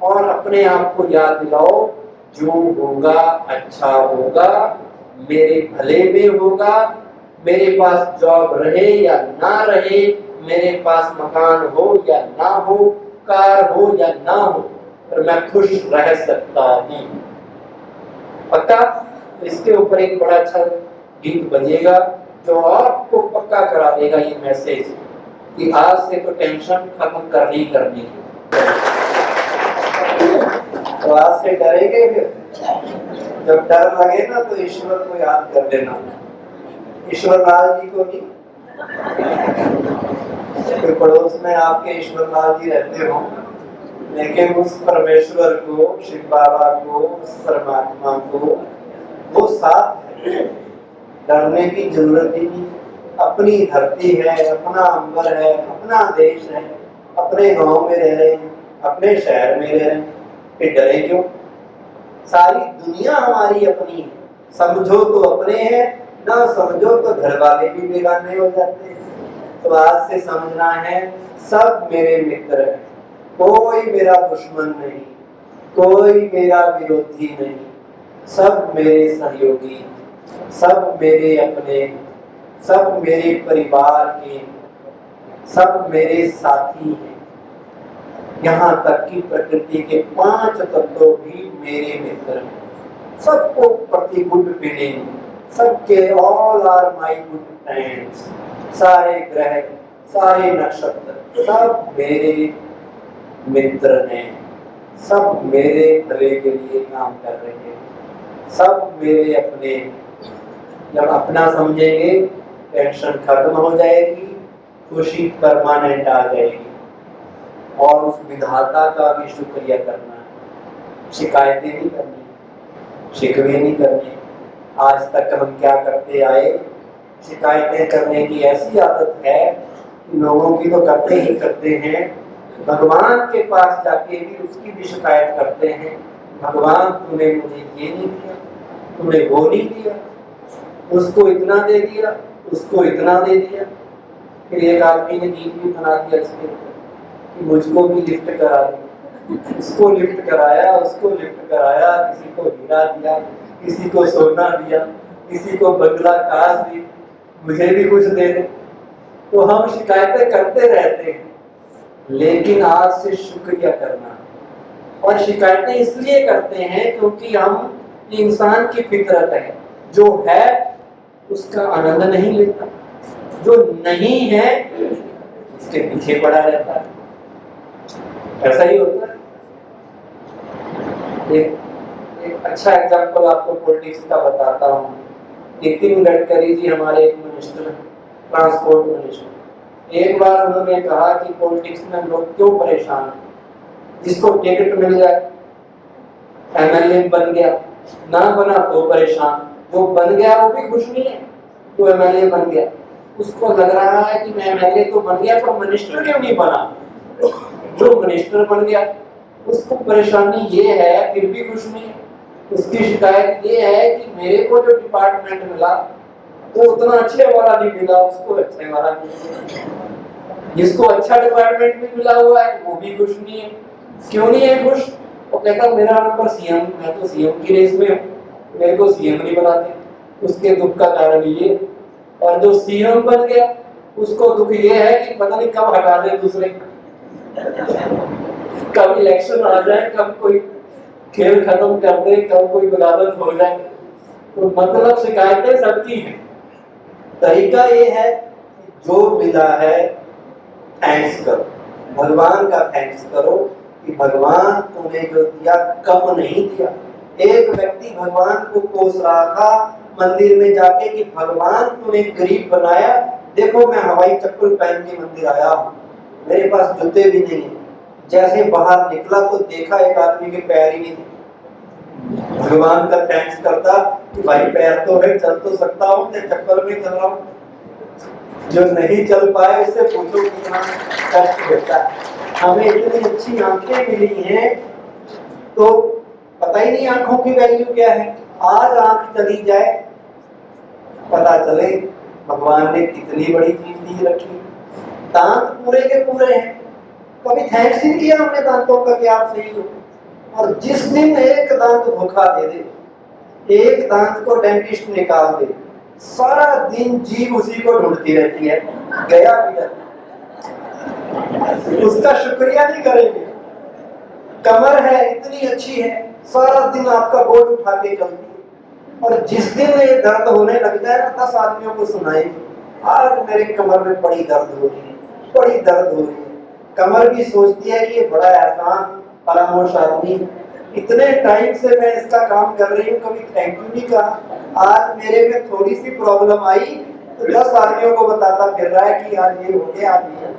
और अपने आप को याद दिलाओ जो होगा अच्छा होगा, मेरे भले में होगा। मेरे पास जॉब रहे या ना रहे, मेरे पास मकान हो या ना हो, कार हो या ना हो, पर मैं खुश रह सकता हूँ। पक्का? इसके ऊपर एक बड़ा अच्छा गीत बजेगा जो आपको पक्का करा देगा ये मैसेज कि आज से तो टेंशन खत्म करनी है। तो आज से डरेंगे फिर? जब डर लगे ना तो ईश्वर को याद कर देना। ईश्वर लाल जी को नहीं, फिर पड़ोस में आपके ईश्वर लाल जी रहते हो, लेकिन उस परमेश्वर को, शिव बाबा को, उस परमात्मा को वो साथ है। डरने की जरूरत ही नहीं। अपनी धरती है, अपना अंबर है, अपना देश है, अपने गांव में रह रहे हैं, अपने शहर में रह रहे हैं, फिर डरे क्यों? सारी दुनिया हमारी अपनी है। समझो तो अपने हैं, ना समझो तो घर वाले भी बेगाने हो जाते हैं। तो आज से समझना है सब मेरे मित्र हैं, कोई मेरा दुश्मन नहीं, कोई मेरा विरोधी नहीं, सब मेरे सहयोगी, सब मेरे अपने, सब मेरे परिवार के, सब मेरे साथी हैं। यहाँ तक कि प्रकृति के 5 तत्व भी मेरे मित्र हैं। सबको प्रति गुड फीलिंग, सबके all are my good friends. सारे ग्रह, सारे नक्षत्र सब मेरे मित्र हैं, सब मेरे भले के लिए काम कर रहे हैं, सब मेरे अपने। जब अपना समझेंगे टेंशन खत्म हो जाएगी, खुशी परमानेंट आ जाएगी। और उस विधाता का भी शुक्रिया करना है, शिकायतें नहीं करनी, शिकवे नहीं करने। आज तक हम क्या करते आए, शिकायतें करने की ऐसी आदत है कि लोगों की तो करते ही करते हैं, भगवान के पास जाके भी उसकी भी शिकायत करते हैं। भगवान तूने मुझे ये नहीं दिया, तूने वो नहीं दिया, उसको इतना दे दिया, उसको इतना दे दिया। फिर एक आदमी ने गीत भी बना दिया इसके कि मुझको भी लिफ्ट करा दो। उसको लिफ्ट कराया, उसको लिफ्ट कराया, किसी को हीरा दिया, किसी को सोना दिया, किसी को बंगला कार दी, मुझे भी कुछ दे दे। तो हम शिकायतें करते रहते हैं, लेकिन आज से शुक्रिया करना है। और शिकायतें इसलिए करते हैं क्योंकि हम इंसान की फितरत है, जो है उसका आनंद नहीं लेता, जो नहीं है उसके पीछे पड़ा रहता है। ऐसा ही होता है। एक अच्छा एग्जाम्पल आपको पॉलिटिक्स का बताता हूँ। नितिन गडकरी जी हमारे एक मिनिस्टर, ट्रांसपोर्ट मिनिस्टर, एक बार उन्होंने कहा कि पॉलिटिक्स में लोग क्यों परेशान हैं, जिसको टिकट मिल जाए एमएलए बन गया, ना बना तो परेशान, जो बन गया वो भी खुश नहीं है, तो एमएलए बन गया, उसको लग रहा है कि मैं एमएलए तो बन गया पर मिनिस्टर क्यों नहीं बना। जो मिनिस्टर बन गया उसको परेशानी ये है, फिर भी खुश नहीं है। उसकी शिकायत ये है कि मेरे को जो डिपार्टमेंट मिला वो उतना अच्छे वाला नहीं मिला, उसको अच्छे वाला मिला। जिसको अच्छा डिपार्टमेंट भी मिला हुआ है वो भी खुश नहीं है। क्यों नहीं है खुश? वो कहता मेरा नंबर सीएम, मैं तो सीएम की रेस में हूँ, मेरे को सीएम नहीं बनाते। उसके दुख का कारण ये। और जो सीएम बन गया उसको दुख ये है कि पता नहीं कब हटा दे दूसरे, कब इलेक्शन आ जाए, कब कोई खेल खत्म कर दे, कब कोई बगावत हो जाए। तो मतलब शिकायतें सबकी हैं। तरीका ये है कि जो मिला है थैंक्स करो, भगवान का थैंक्स करो कि भगवान तुम्हें जो दिया कम नहीं दिया। एक व्यक्ति भगवान को कोस रहा था मंदिर में जाके कि भगवान तुम्हें गरीब बनाया, देखो मैं हवाई चप्पल पहन के मंदिर आया हूँ, मेरे पास जूते भी नहीं है। जैसे बाहर निकला तो देखा एक आदमी के पैर ही नहीं थे। भगवान का थैंक्स करता कि भाई पैर तो है, चल तो सकता हूँ, मैं चप्पल में चल रहा हूँ। जो नहीं चल पाए उससे पूछो कितना कष्ट होता है। हमें इतनी अच्छी आंखें मिली हैं तो पता ही नहीं आंखों की वैल्यू क्या है। आज आंख चली जाए पता चले भगवान ने कितनी बड़ी चीज दी रखी। दांत पूरे के पूरे हैं, कभी थैंक्स ही किया हमने दांतों का कि आप सही हो। और जिस दिन एक दांत धोखा दे दे, एक दांत को डेंटिस्ट निकाल दे, सारा दिन जीभ उसी को ढूंढती रहती है, गया किधर, उसका शुक्रिया नहीं करेंगे। कमर है इतनी अच्छी है, सारा दिन आपका बोझ उठा के चलती है, और जिस दिन ये दर्द होने लग जाए 10 आदमियों को सुनाएंगे आज मेरे कमर में बड़ी दर्द हो रही है, बड़ी दर्द हो रही है। कमर भी सोचती है कि ये बड़ा एहसान फरामोश आदमी, इतने टाइम से मैं इसका काम कर रही हूँ, कभी थैंक यू नहीं कहा। आज मेरे में थोड़ी सी प्रॉब्लम आई तो 10 आदमियों को बताता फिर रहा है कि यार ये हो गया, आप ये।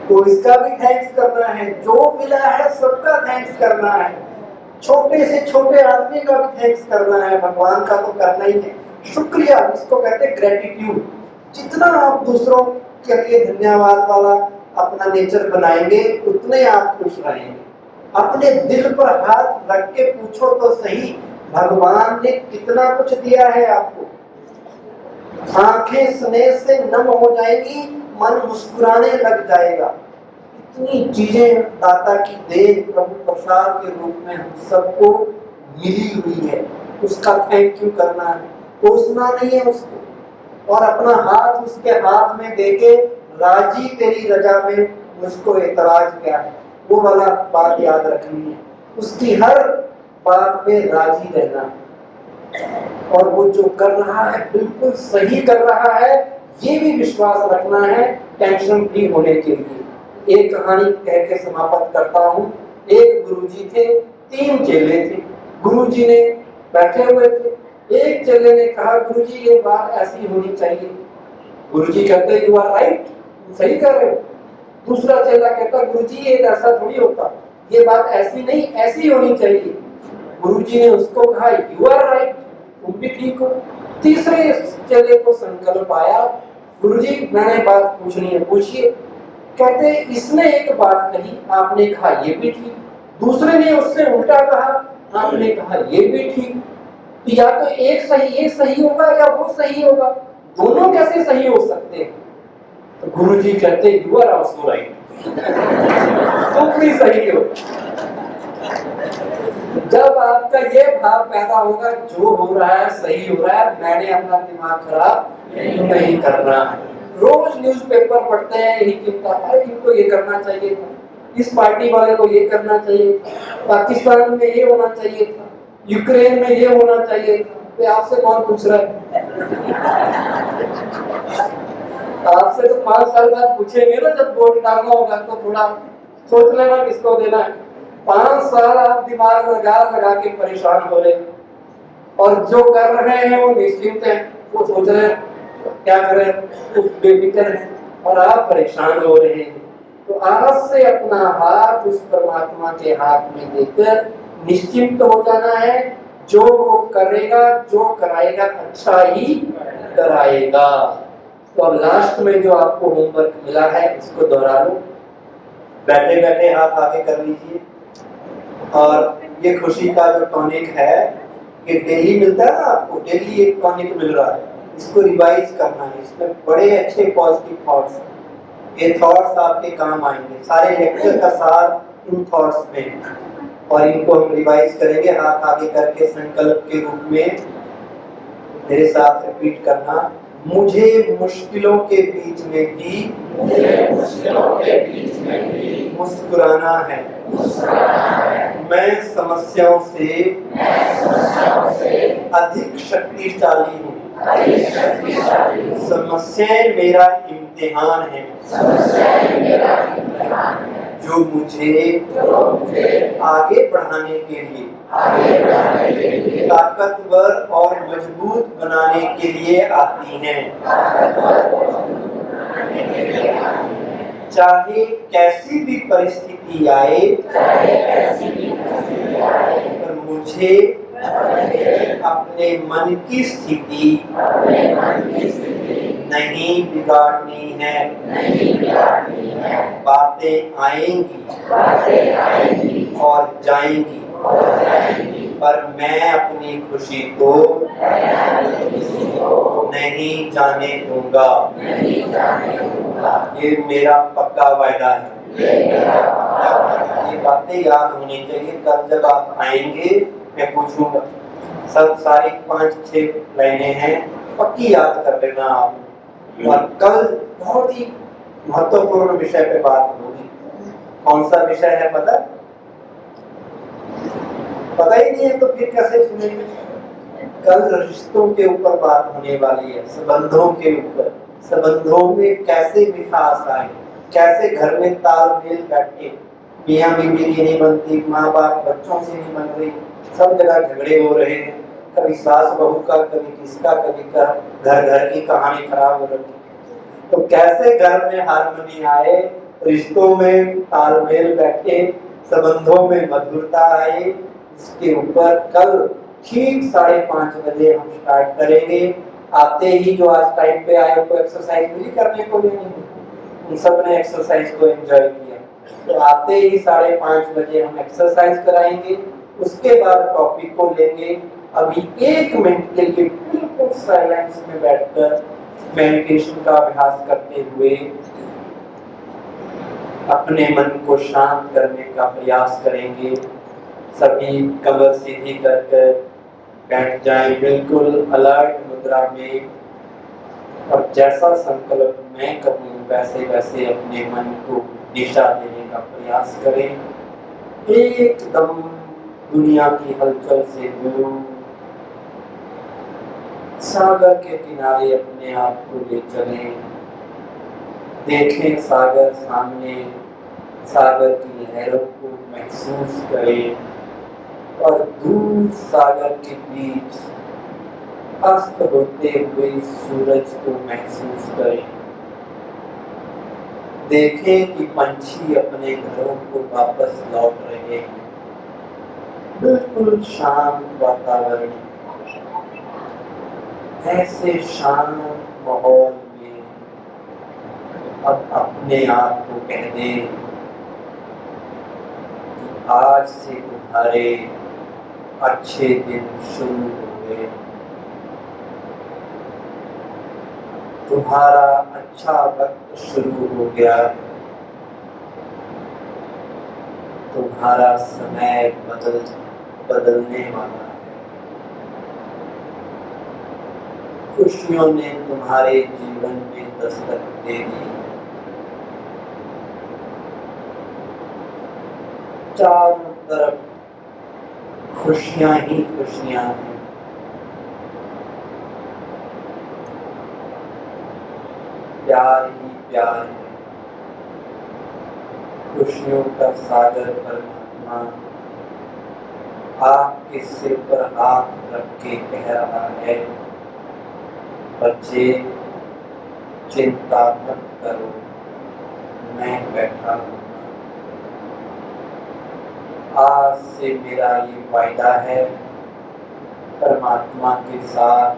तो इसका भी थैंक्स करना है, जो मिला है सबका थैंक्स करना है, छोटे से छोटे आदमी का भी थैंक्स करना है, भगवान का तो करना ही है। शुक्रिया, इसको कहते हैं ग्रेटिट्यूड। जितना आप दूसरों के लिए धन्यवाद वाला अपना नेचर बनाएंगे उतने आप खुश रहेंगे। अपने दिल पर हाथ रख के पूछो तो सही, भगवान ने कितना कुछ दिया है आपको। आंखें स्नेह से नम हो जाएगी, मन मुस्कुराने लग जाएगा। इतनी चीजें दाता की देन प्रभु प्रसाद के रूप में हम सबको मिली हुई है, उसका थैंक यू करना है, कोसना नहीं है उसको। और अपना हाथ उसके हाथ में देके राजी तेरी रजा में मुझको एतराज क्या है, वो वाला बात याद रखनी है। उसकी हर बात में राजी रहना है, और वो जो कर रहा है बिल्कुल सही कर रहा है ये भी विश्वास रखना है, टेंशन फ्री होने के लिए। एक कहानी कह के समाप्त करता हूँ। एक गुरुजी थे, 3 चेले थे। गुरुजी ने बैठे हुए थे, एक चेले ने कहा गुरुजी ये बात ऐसी होनी चाहिए। गुरुजी कहते यू आर राइट, सही कर रहे हो। दूसरा चेला कहता गुरुजी ये ऐसा थोड़ी होता, ये बात ऐसी नहीं ऐसी होनी चाहिए। गुरुजी ने उसको कहा यू आर राइट, तुम भी ठीक हो। तीसरे चेले को संकल्प आया, गुरुजी मैंने बात पूछनी है, पूछिए। कहते इसने एक बात कही, आपने कहा ये भी ठीक। दूसरे ने उससे उल्टा कहा, आपने कहा ये भी ठीक। या तो एक सही होगा या वो सही होगा। दोनों कैसे सही हो सकते हैं? तो गुरुजी कहते यू आर आल्सो राइट, तुम भी सही हो। जब आपका ये भाव पैदा होगा जो हो रहा है सही हो रहा है, मैंने अपना दिमाग खराब नहीं करना है। रोज न्यूज़पेपर पढ़ते हैं यही चिंता, अरे इनको ये करना चाहिए था, इस पार्टी वाले को ये करना चाहिए था, पाकिस्तान में ये होना चाहिए था, यूक्रेन में ये होना चाहिए था। तो आपसे कौन पूछ रहा है? आपसे तो 5 साल बाद पूछेंगे ना, जब वोट डालना होगा तो थोड़ा सोच लेना किसको देना है। 5 साल आप दिमाग लगा लगा के परेशान हो रहे हैं, और जो कर रहे हैं वो निश्चिंत है, वो सोच रहे हैं क्या करें, कुछ बेफिक्र है, और आप परेशान हो रहे हैं। तो आज से अपना हाथ उस परमात्मा के हाथ में देकर निश्चिंत हो जाना है। जो वो करेगा, जो कराएगा, अच्छा ही कराएगा। तो अब लास्ट में जो आपको होमवर्क मिला है इसको दोहरा लो। बैठे बैठे हाथ आगे कर लीजिए। और ये खुशी का जो टॉनिक है, ये डेली मिलता है ना आपको, डेली एक टॉनिक मिल रहा है, इसको रिवाइज करना है। इसमें बड़े अच्छे पॉजिटिव थॉट्स हैं, ये थॉट्स आपके काम आएंगे। सारे लेक्चर का सार इन थॉट्स में है, और इनको हम रिवाइज करेंगे। हाथ आगे करके संकल्प के रूप में मेरे साथ रिपीट करना, मुझे मुश्किलों के बीच में भी मुस्कुराना है। मैं समस्याओं से अधिक शक्तिशाली हूँ। समस्याएं मेरा इम्तिहान है, जो मुझे आगे बढ़ाने के लिए, ताकतवर और मजबूत बनाने के लिए आती हैं। चाहे कैसी भी परिस्थिति आए, पर मुझे अपने मन की स्थिति नहीं बिगाड़नी है। बातें आएंगी और जाएंगी, पर मैं अपनी खुशी को नहीं जाने दूंगा। ये मेरा पक्का वायदा है। ये बातें याद होनी चाहिए। कल जब आप आएंगे मैं पूछूंगा, सब सारी 5-6 लाइनें हैं, पक्की याद कर लेना आप। और कल बहुत ही महत्वपूर्ण विषय पे बात होगी। कौन सा विषय है पता ही नहीं है तो फिर कैसे सुनेंगे? कल रिश्तों के ऊपर बात होने वाली है, संबंधों के ऊपर। संबंधों में कैसे मिठास आए, कैसे घर में तालमेल बैठे। मियाँ बीवी की नहीं बनती, माँ बाप बच्चों से नहीं बन रही, सब जगह झगड़े हो रहे हैं। कभी सास बहू का, कभी किसका, कभी का, घर घर की कहानी खराब हो रही है। तो कैसे घर में हार्मनी आए, रिश्तों में तालमेल बैठे, संबंधों में मधुरता आए, इसके ऊपर कल ठीक 5:30 बजे हम स्टार्ट करेंगे। आते ही जो आज टाइम पे आए उनको एक्सरसाइज मिली करने को, नहीं सब ने एक्सरसाइज को एंजॉय किया। तो आते ही 5:30 बजे हम एक्सरसाइज कराएंगे। उसके बाद टॉपिक को लेंगे। अभी 1 मिनट के लिए बिल्कुल साइलेंस में बैठकर मेडिटेशन का अभ्यास करते हुए अपने मन को शांत करने का प्रयास करेंगे। सभी कमर सीधी कर बैठ जाएं, बिल्कुल अलर्ट मुद्रा में, और जैसा संकल्प मैं करूं वैसे वैसे अपने मन को दिशा देने का प्रयास करें। एकदम दुनिया की हलचल से दूर सागर के किनारे अपने आप को ले चलें। देखें सागर सामने, सागर की लहरों को महसूस करें, और दूर सागर के बीच अस्त होते हुए सूरज को महसूस करें। देखें कि पंछी अपने घरों को वापस लौट रहे हैं। बिल्कुल शांत वातावरण, ऐसे शांत माहौल में अब अपने आप को कह दें कि आज से तुम्हारे अच्छे दिन शुरू हुए। तुम्हारा अच्छा वक्त शुरू हो गया है। तुम्हारा समय बदलने वाला है। खुशियों ने तुम्हारे जीवन में दस्तक दे दी। चारों तरफ खुशियां ही खुशियां हैं। प्यार ही प्यार है। खुशियों का सागर परमात्मा आपके सिर पर हाथ रख के कह रहा है, बच्चे चिंता मत करो, मैं बैठा हूँ। आज से मेरा ये वायदा है परमात्मा के साथ,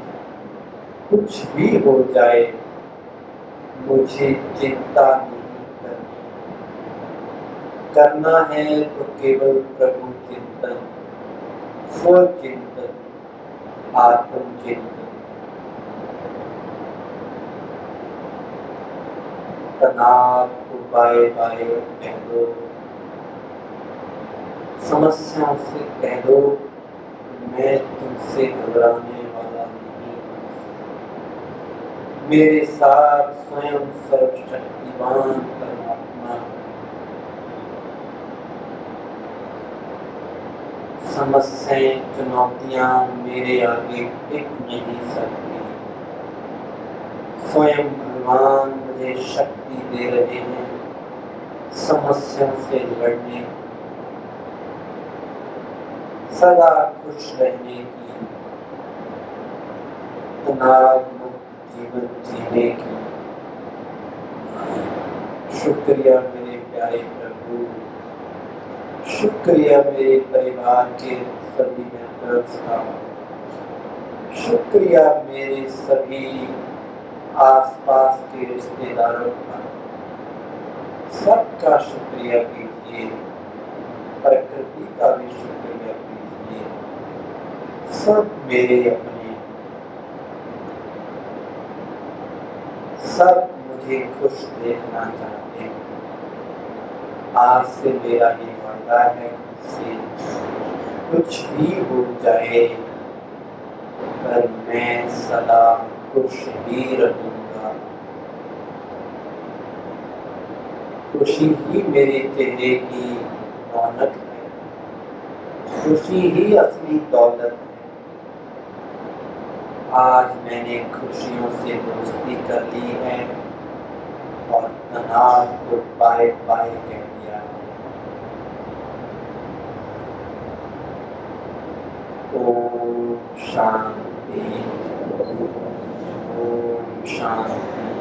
कुछ भी हो जाए मुझे चिंता नहीं करनी। करना है तो केवल प्रभु चिंतन, स्व चिंतन, आत्म चिंतन। तनाव को बाय बाय कह दो, समस्याओं से कह दो मैं तुमसे घबराने वाला नहीं। मेरे साथ स्वयं सर्वशक्तिमान परमात्मा समस्याएं चुनौतियां मेरे आगे टिक नहीं सकती। स्वयं भगवान मुझे शक्ति दे रहे हैं समस्याओं से लड़ने, सदा खुश रहने की, तनाव मुक्त जीवन जीने की। शुक्रिया मेरे प्यारे प्रभु, शुक्रिया मेरे परिवार के सभी मेंबर्स का, शुक्रिया मेरे सभी आसपास के रिश्तेदारों का, सबका शुक्रिया कीजिए, प्रकृति का भी शुक्रिया कीजिए। सब मेरे अपने, सब मुझे खुश देखना चाहते हैं। आज से मेरा ये वादा है से कुछ भी हो जाए पर मैं सदा खुश ही रहूंगा। खुशी ही मेरे चेहरे की रौनक है, खुशी ही असली दौलत है। आज मैंने खुशियों से दोस्ती कर ली है और तनाव को बाय बाय कह दिया है। ओम शांति, ओम शांति।